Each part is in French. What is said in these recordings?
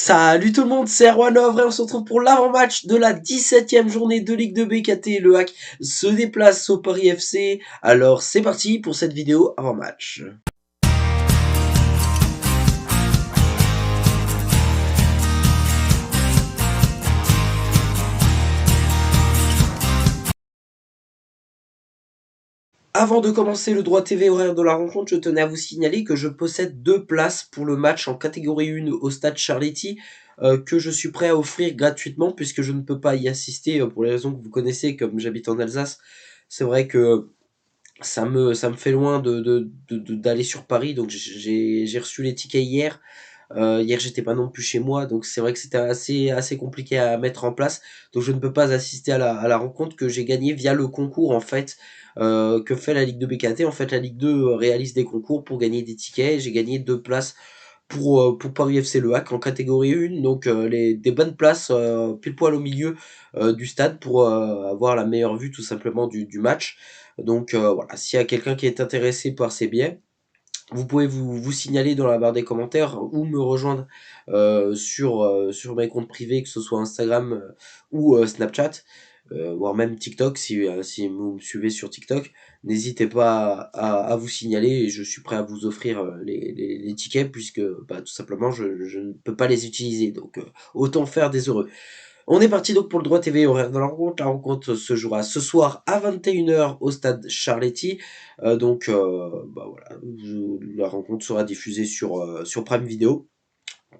Salut tout le monde, c'est Erwan et on se retrouve pour l'avant-match de la 17e journée de Ligue 2 BKT. Le Hack se déplace au Paris FC. Alors c'est parti pour cette vidéo avant-match. Avant de commencer le droit TV horaire de la rencontre, je tenais à vous signaler que je possède 2 places pour le match en catégorie 1 au stade Charletti que je suis prêt à offrir gratuitement puisque je ne peux pas y assister pour les raisons que vous connaissez. Comme j'habite en Alsace, c'est vrai que ça me fait loin d'aller sur Paris, donc j'ai reçu les tickets hier. Hier, j'étais pas non plus chez moi, donc c'est vrai que c'était assez compliqué à mettre en place. Donc je ne peux pas assister à la rencontre que j'ai gagnée via le concours en fait que fait la Ligue 2 BKT. En fait, la Ligue 2 réalise des concours pour gagner des tickets. J'ai gagné 2 places pour Paris FC Le Hack en catégorie 1, donc des bonnes places pile poil au milieu du stade pour avoir la meilleure vue tout simplement du match. Donc voilà, s'il y a quelqu'un qui est intéressé par ces billets, vous pouvez vous signaler dans la barre des commentaires ou me rejoindre sur mes comptes privés, que ce soit Instagram ou Snapchat, voire même TikTok, si vous me suivez sur TikTok. N'hésitez pas à vous signaler et je suis prêt à vous offrir les tickets puisque bah, tout simplement je ne peux pas les utiliser. Donc autant faire des heureux. On est parti donc pour le droit TV horaire de la rencontre. La rencontre se jouera ce soir à 21h au stade Charletti. Bah voilà, la rencontre sera diffusée sur Prime Video,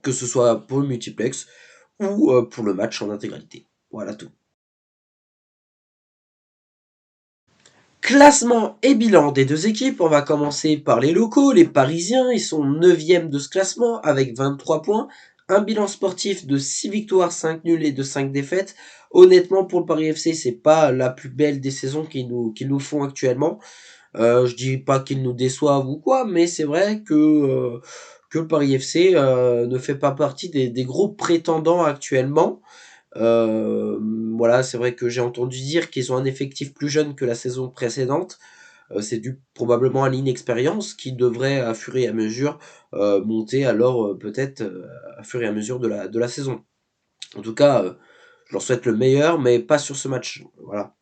que ce soit pour le multiplex ou pour le match en intégralité. Voilà tout. Classement et bilan des deux équipes. On va commencer par les locaux, les Parisiens. Ils sont 9e de ce classement avec 23 points. Un bilan sportif de 6 victoires, 5 nuls et de 5 défaites. Honnêtement, pour le Paris FC, c'est pas la plus belle des saisons qu'ils nous font actuellement. Je dis pas qu'ils nous déçoivent ou quoi, mais c'est vrai que le Paris FC ne fait pas partie des gros prétendants actuellement. Euh, voilà, c'est vrai que j'ai entendu dire qu'ils ont un effectif plus jeune que la saison précédente. C'est dû probablement à l'inexpérience qui devrait, à fur et à mesure, monter alors peut-être à fur et à mesure de la saison. En tout cas, je leur souhaite le meilleur, mais pas sur ce match. Voilà.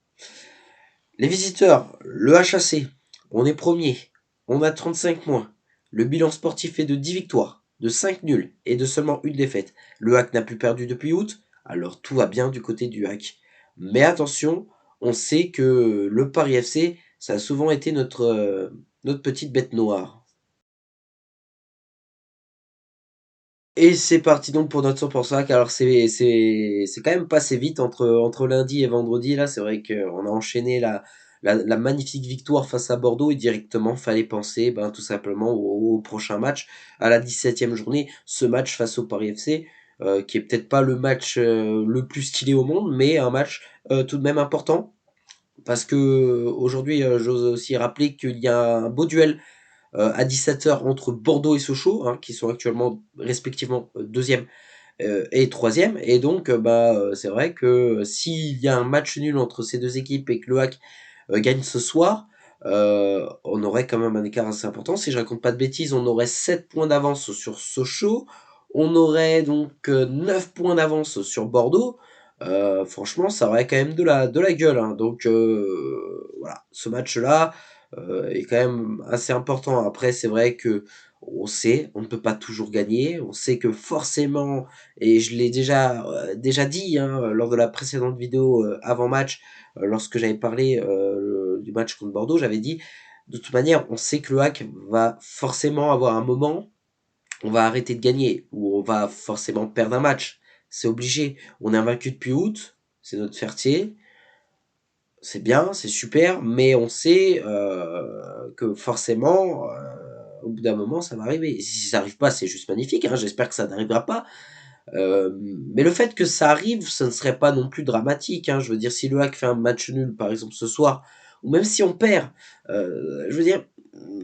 Les visiteurs, le HAC, on est premier, on a 35 points. Le bilan sportif est de 10 victoires, de 5 nuls et de seulement une défaite. Le Hack n'a plus perdu depuis août, alors tout va bien du côté du Hack. Mais attention, on sait que le Paris FC, ça a souvent été notre petite bête noire. Et c'est parti donc pour notre 100%. Alors c'est quand même passé vite entre lundi et vendredi. Là, c'est vrai qu'on a enchaîné la magnifique victoire face à Bordeaux et directement fallait penser ben, tout simplement au prochain match, à la 17e journée. Ce match face au Paris FC, qui est peut-être pas le match le plus stylé au monde, mais un match tout de même important. Parce que aujourd'hui, j'ose aussi rappeler qu'il y a un beau duel à 17h entre Bordeaux et Sochaux, hein, qui sont actuellement respectivement deuxième et troisième. Et donc, c'est vrai que s'il y a un match nul entre ces deux équipes et que le Hack gagne ce soir, on aurait quand même un écart assez important. Si je raconte pas de bêtises, on aurait 7 points d'avance sur Sochaux. On aurait donc 9 points d'avance sur Bordeaux. Franchement, ça aurait quand même de la gueule, hein. Donc voilà, ce match-là est quand même assez important. Après, c'est vrai que on sait, on ne peut pas toujours gagner. On sait que forcément, et je l'ai déjà dit hein, lors de la précédente vidéo avant-match, lorsque j'avais parlé du match contre Bordeaux, j'avais dit, de toute manière, on sait que le Hack va forcément avoir un moment, on va arrêter de gagner, ou on va forcément perdre un match. C'est obligé. On est invaincu depuis août, c'est notre fierté, c'est bien, c'est super, mais on sait que forcément, au bout d'un moment, ça va arriver. Et si ça n'arrive pas, c'est juste magnifique, hein, j'espère que ça n'arrivera pas. Mais le fait que ça arrive, ça ne serait pas non plus dramatique, hein. Je veux dire, si le Hack fait un match nul, par exemple, ce soir, ou même si on perd, je veux dire,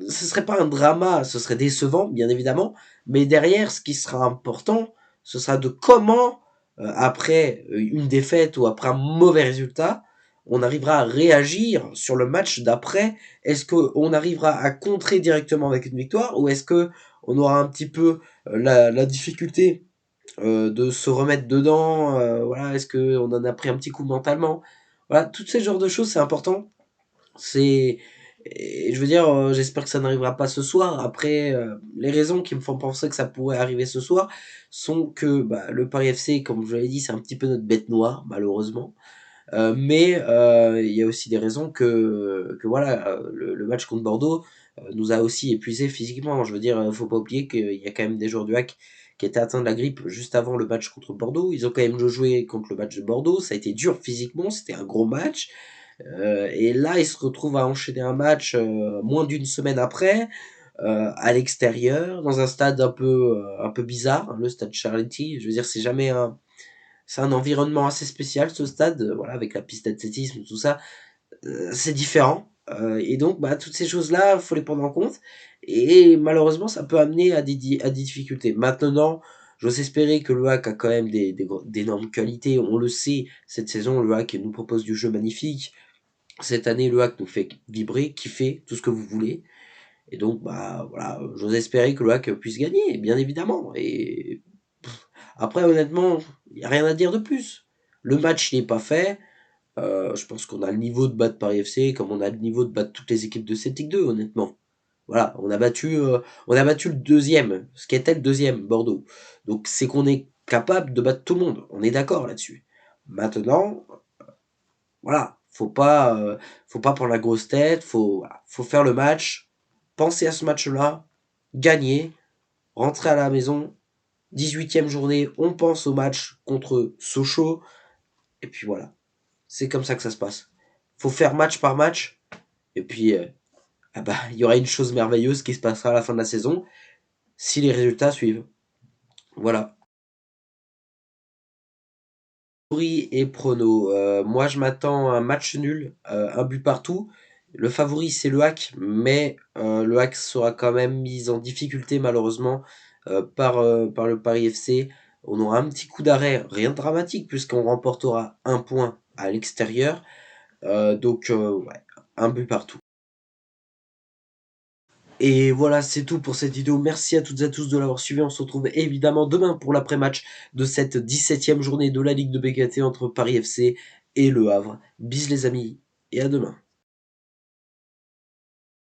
ce serait pas un drama, ce serait décevant, bien évidemment, mais derrière, ce qui sera important, ce sera de comment, après une défaite ou après un mauvais résultat, on arrivera à réagir sur le match d'après. Est-ce qu'on arrivera à contrer directement avec une victoire, ou est-ce que on aura un petit peu la difficulté de se remettre dedans, voilà, est-ce qu'on en a pris un petit coup mentalement? Voilà, toutes ces genres de choses, c'est important. C'est et je veux dire, j'espère que ça n'arrivera pas ce soir. Après, les raisons qui me font penser que ça pourrait arriver ce soir sont que, bah, le Paris FC, comme je l'avais dit, c'est un petit peu notre bête noire, malheureusement. Mais il y a aussi des raisons que voilà, le match contre Bordeaux, nous a aussi épuisés physiquement. Je veux dire, faut pas oublier qu'il y a quand même des joueurs du HAC qui étaient atteints de la grippe juste avant le match contre Bordeaux. Ils ont quand même joué contre le match de Bordeaux, ça a été dur physiquement, c'était un gros match. Et là, ils se retrouvent à enchaîner un match, moins d'une semaine après, à l'extérieur, dans un stade un peu bizarre, hein, le stade Charletti. Je veux dire, c'est un environnement assez spécial, ce stade, voilà, avec la piste d'athlétisme, tout ça. C'est différent. Et donc, bah, toutes ces choses-là, faut les prendre en compte. Et malheureusement, ça peut amener à des difficultés. Maintenant, j'ose espérer que le HAC a quand même d'énormes qualités. On le sait, cette saison, le HAC nous propose du jeu magnifique. Cette année, le HAC nous fait vibrer, kiffer, tout ce que vous voulez. Et donc, bah, voilà, j'ose espérer que le HAC puisse gagner, bien évidemment. Et après, honnêtement, il n'y a rien à dire de plus. Le match n'est pas fait. Je pense qu'on a le niveau de battre Paris FC, comme on a le niveau de battre toutes les équipes de Celtic 2, honnêtement. Voilà, on a battu le deuxième, ce qui était le deuxième, Bordeaux. Donc c'est qu'on est capable de battre tout le monde. On est d'accord là-dessus. Maintenant, voilà, faut pas prendre la grosse tête, faut faire le match, penser à ce match-là, gagner, rentrer à la maison. 18e journée, on pense au match contre Sochaux, et puis voilà. C'est comme ça que ça se passe. Faut faire match par match, et puis ah bah, il y aura une chose merveilleuse qui se passera à la fin de la saison, si les résultats suivent. Voilà. Favori et prono. Moi, je m'attends à un match nul, un but partout. Le favori, c'est le HAC, mais le HAC sera quand même mis en difficulté, malheureusement, par le Paris FC. On aura un petit coup d'arrêt, rien de dramatique, puisqu'on remportera un point à l'extérieur. Ouais, un but partout. Et voilà, c'est tout pour cette vidéo. Merci à toutes et à tous de l'avoir suivi. On se retrouve évidemment demain pour l'après-match de cette 17e journée de la Ligue de BKT entre Paris FC et Le Havre. Bis les amis, et à demain.